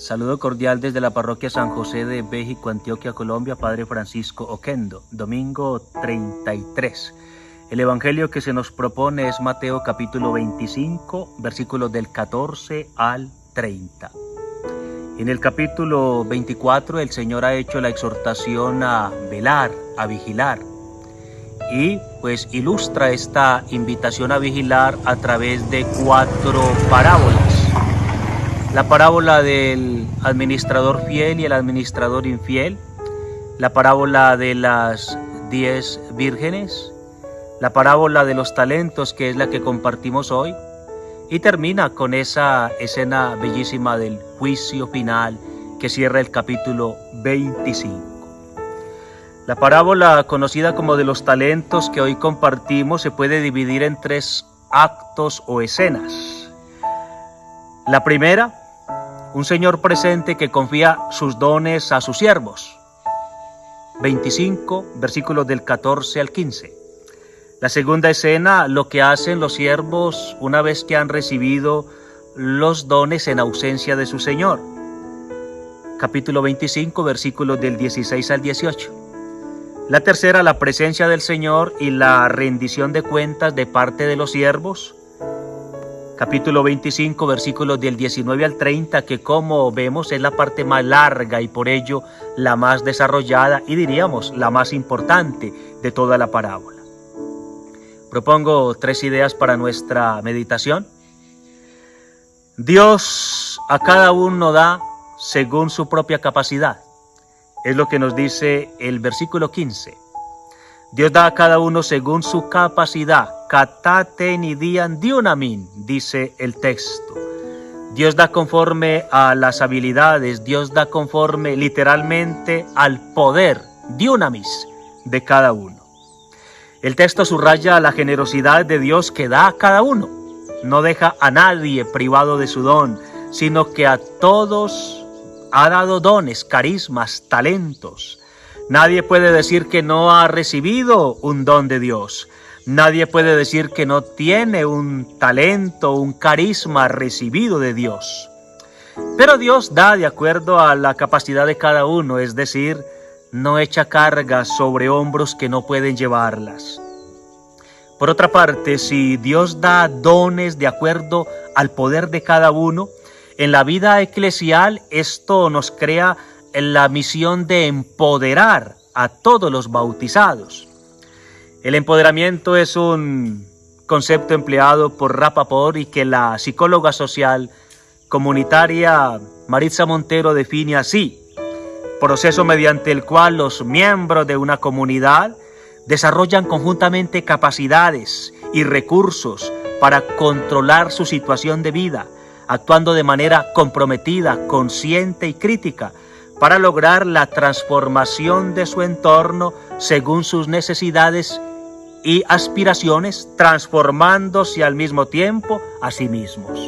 Saludo cordial desde la parroquia San José de México, Antioquia, Colombia, Padre Francisco Oquendo, domingo 33. El evangelio que se nos propone es Mateo capítulo 25, versículos del 14 al 30. En el capítulo 24 el Señor ha hecho la exhortación a velar, a vigilar, y pues ilustra esta invitación a vigilar a través de 4 parábolas. La parábola del administrador fiel y el administrador infiel, la parábola de las 10 vírgenes, la parábola de los talentos, que es la que compartimos hoy, y termina con esa escena bellísima del juicio final que cierra el capítulo 25. La parábola conocida como de los talentos que hoy compartimos se puede dividir en 3 actos o escenas. La primera, un señor presente que confía sus dones a sus siervos. 25, versículos del 14 al 15. La segunda escena, lo que hacen los siervos una vez que han recibido los dones en ausencia de su señor. Capítulo 25, versículos del 16 al 18. La tercera, la presencia del Señor y la rendición de cuentas de parte de los siervos. Capítulo 25, versículos del 19 al 30, que como vemos es la parte más larga y por ello la más desarrollada y diríamos la más importante de toda la parábola. Propongo 3 ideas para nuestra meditación. Dios a cada uno da según su propia capacidad. Es lo que nos dice el versículo 15. Dios da a cada uno según su capacidad. Katate nidian diunamin, dice el texto. Dios da conforme a las habilidades, Dios da conforme literalmente al poder, diunamis, de cada uno. El texto subraya la generosidad de Dios que da a cada uno. No deja a nadie privado de su don, sino que a todos ha dado dones, carismas, talentos. Nadie puede decir que no ha recibido un don de Dios. Nadie puede decir que no tiene un talento, un carisma recibido de Dios. Pero Dios da de acuerdo a la capacidad de cada uno, es decir, no echa cargas sobre hombros que no pueden llevarlas. Por otra parte, si Dios da dones de acuerdo al poder de cada uno, en la vida eclesial esto nos crea la misión de empoderar a todos los bautizados. El empoderamiento es un concepto empleado por Rapaport y que la psicóloga social comunitaria Maritza Montero define así: proceso mediante el cual los miembros de una comunidad desarrollan conjuntamente capacidades y recursos para controlar su situación de vida, actuando de manera comprometida, consciente y crítica, para lograr la transformación de su entorno según sus necesidades y aspiraciones, transformándose al mismo tiempo a sí mismos.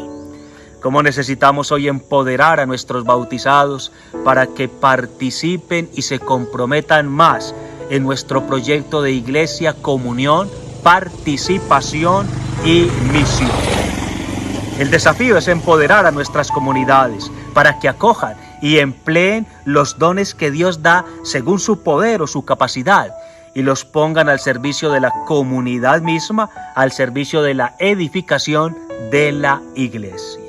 ¿Cómo necesitamos hoy empoderar a nuestros bautizados para que participen y se comprometan más en nuestro proyecto de iglesia, comunión, participación y misión? El desafío es empoderar a nuestras comunidades para que acojan y empleen los dones que Dios da según su poder o su capacidad y los pongan al servicio de la comunidad misma, al servicio de la edificación de la iglesia.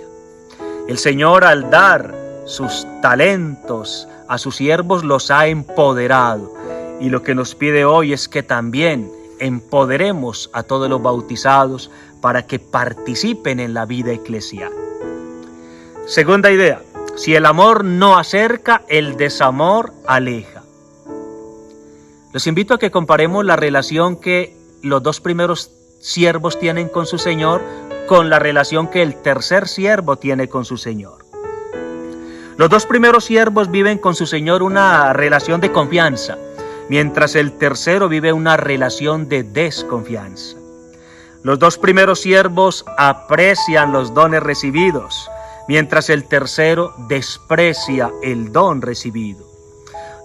El Señor, al dar sus talentos a sus siervos, los ha empoderado, y lo que nos pide hoy es que también empoderemos a todos los bautizados para que participen en la vida eclesial. Segunda idea: si el amor no acerca, el desamor aleja. Los invito a que comparemos la relación que los 2 primeros siervos tienen con su Señor con la relación que el tercer siervo tiene con su Señor. Los 2 primeros siervos viven con su Señor una relación de confianza, mientras el tercero vive una relación de desconfianza. Los 2 primeros siervos aprecian los dones recibidos, mientras el tercero desprecia el don recibido.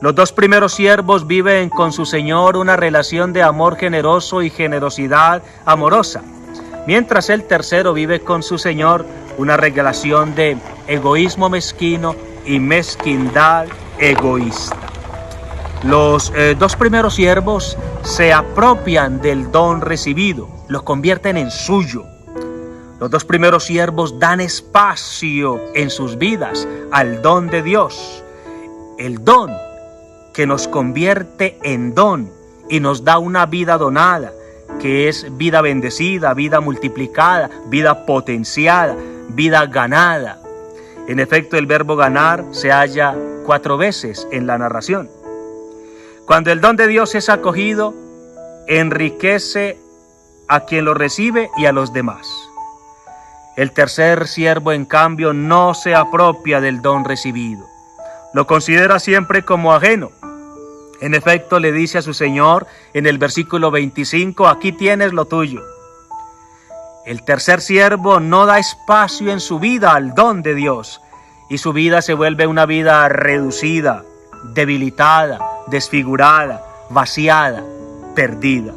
Los 2 primeros siervos viven con su Señor una relación de amor generoso y generosidad amorosa, mientras el tercero vive con su Señor una relación de egoísmo mezquino y mezquindad egoísta. Los dos primeros siervos se apropian del don recibido, lo convierten en suyo. Los dos primeros siervos dan espacio en sus vidas al don de Dios, el don que nos convierte en don y nos da una vida donada, que es vida bendecida, vida multiplicada, vida potenciada, vida ganada. En efecto, el verbo ganar se halla 4 veces en la narración. Cuando el don de Dios es acogido, enriquece a quien lo recibe y a los demás. El tercer siervo, en cambio, no se apropia del don recibido. Lo considera siempre como ajeno. En efecto, le dice a su Señor en el versículo 25, aquí tienes lo tuyo. El tercer siervo no da espacio en su vida al don de Dios y su vida se vuelve una vida reducida, debilitada, desfigurada, vaciada, perdida.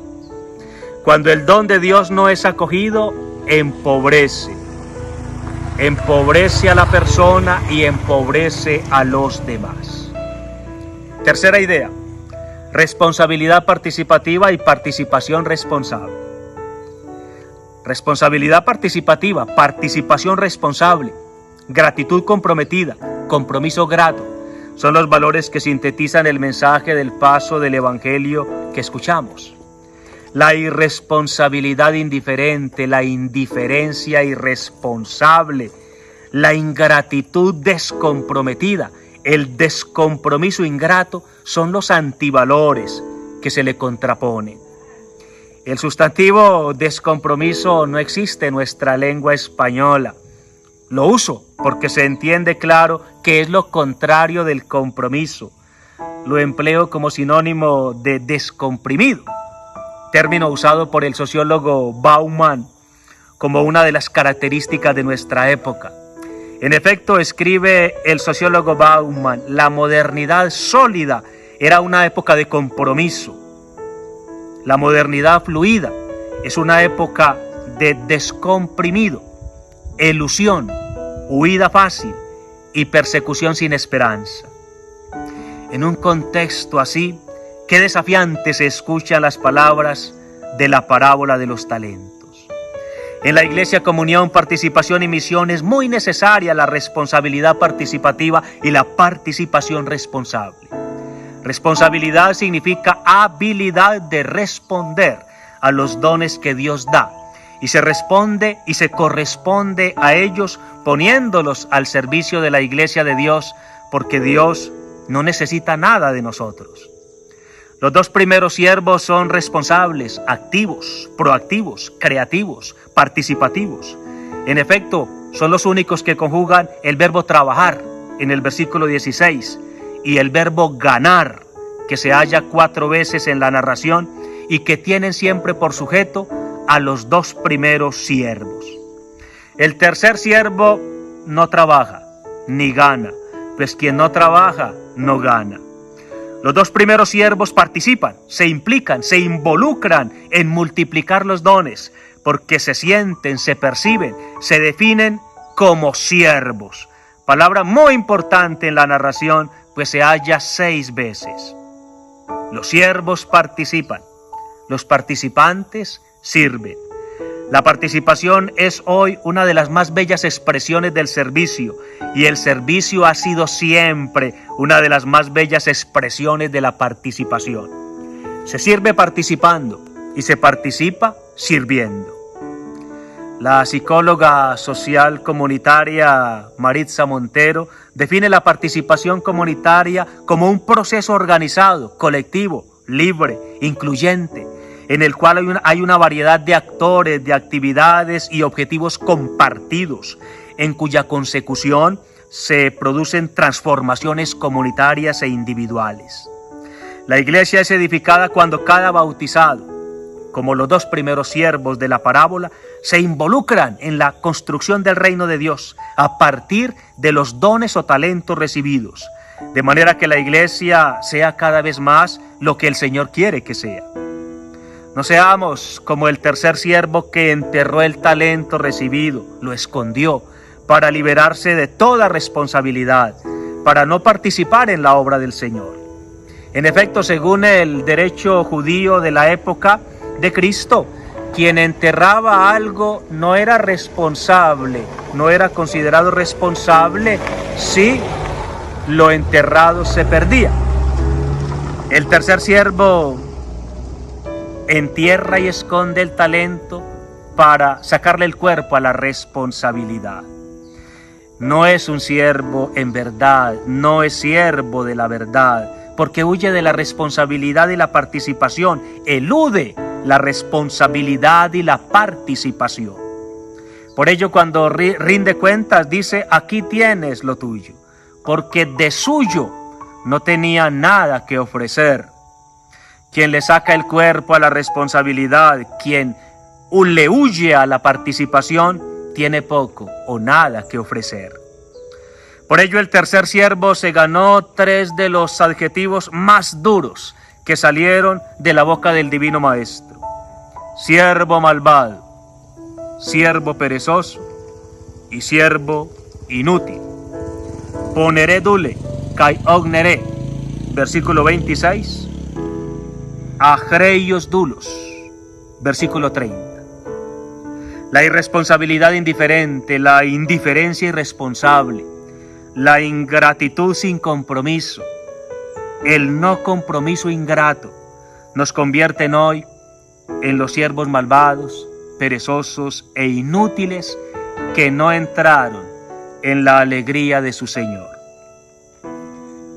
Cuando el don de Dios no es acogido, empobrece a la persona y empobrece a los demás. Tercera idea: responsabilidad participativa y participación responsable. Responsabilidad participativa, participación responsable, gratitud comprometida, compromiso grato, son los valores que sintetizan el mensaje del paso del Evangelio que escuchamos. La irresponsabilidad indiferente, la indiferencia irresponsable, la ingratitud descomprometida, el descompromiso ingrato son los antivalores que se le contraponen. El sustantivo descompromiso no existe en nuestra lengua española. Lo uso porque se entiende claro que es lo contrario del compromiso. Lo empleo como sinónimo de descomprimido, término usado por el sociólogo Bauman como una de las características de nuestra época. En efecto, escribe el sociólogo Bauman, la modernidad sólida era una época de compromiso. La modernidad fluida es una época de descomprimido, elusión, huida fácil y persecución sin esperanza. En un contexto así, qué desafiantes se escuchan las palabras de la parábola de los talentos. En la Iglesia, comunión, participación y misión es muy necesaria la responsabilidad participativa y la participación responsable. Responsabilidad significa habilidad de responder a los dones que Dios da, y se responde y se corresponde a ellos poniéndolos al servicio de la Iglesia de Dios, porque Dios no necesita nada de nosotros. Los dos primeros siervos son responsables, activos, proactivos, creativos, participativos. En efecto, son los únicos que conjugan el verbo trabajar en el versículo 16 y el verbo ganar, que se halla 4 veces en la narración y que tienen siempre por sujeto a los dos primeros siervos. El tercer siervo no trabaja ni gana, pues quien no trabaja no gana. Los dos primeros siervos participan, se implican, se involucran en multiplicar los dones, porque se sienten, se perciben, se definen como siervos. Palabra muy importante en la narración, pues se halla 6 veces. Los siervos participan, los participantes sirven. La participación es hoy una de las más bellas expresiones del servicio, y el servicio ha sido siempre una de las más bellas expresiones de la participación. Se sirve participando y se participa sirviendo. La psicóloga social comunitaria Maritza Montero define la participación comunitaria como un proceso organizado, colectivo, libre, incluyente, en el cual hay una variedad de actores, de actividades y objetivos compartidos, en cuya consecución se producen transformaciones comunitarias e individuales. La iglesia es edificada cuando cada bautizado, como los dos primeros siervos de la parábola, se involucran en la construcción del reino de Dios a partir de los dones o talentos recibidos, de manera que la iglesia sea cada vez más lo que el Señor quiere que sea. No seamos como el tercer siervo que enterró el talento recibido, lo escondió para liberarse de toda responsabilidad, para no participar en la obra del Señor. En efecto, según el derecho judío de la época de Cristo, quien enterraba algo no era responsable, no era considerado responsable si lo enterrado se perdía. El tercer siervo entierra y esconde el talento para sacarle el cuerpo a la responsabilidad. No es un siervo en verdad, no es siervo de la verdad, porque huye de la responsabilidad y la participación, elude la responsabilidad y la participación. Por ello, cuando rinde cuentas, dice: aquí tienes lo tuyo, porque de suyo no tenía nada que ofrecer. Quien le saca el cuerpo a la responsabilidad, quien le huye a la participación, tiene poco o nada que ofrecer. Por ello, el tercer siervo se ganó 3 de los adjetivos más duros que salieron de la boca del Divino Maestro: siervo malvado, siervo perezoso y siervo inútil. Poneré dule, kai ogneré, versículo 26, agreios dulos, versículo 30. La irresponsabilidad indiferente, la indiferencia irresponsable, la ingratitud sin compromiso, el no compromiso ingrato, nos convierten hoy en los siervos malvados, perezosos e inútiles que no entraron en la alegría de su Señor.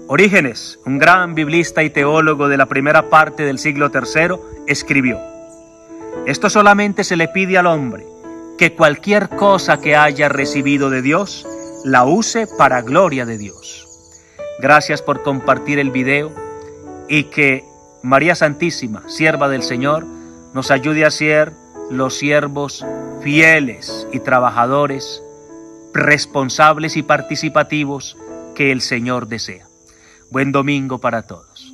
Orígenes, un gran biblista y teólogo de la primera parte del siglo III, escribió: esto solamente se le pide al hombre, que cualquier cosa que haya recibido de Dios, la use para gloria de Dios. Gracias por compartir el video y que María Santísima, sierva del Señor, nos ayude a ser los siervos fieles y trabajadores, responsables y participativos que el Señor desea. Buen domingo para todos.